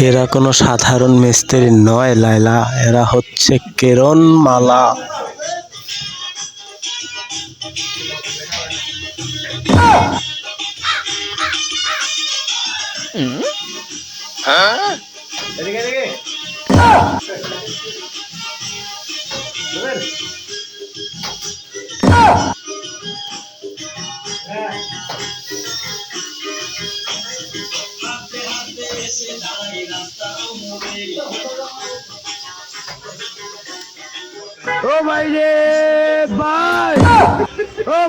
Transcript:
এরা কোনো সাধারণ মিস্ত্রি নয় লায়লা, এরা হচ্ছে কিরণমালা। ও ভাই রে ভাই, ও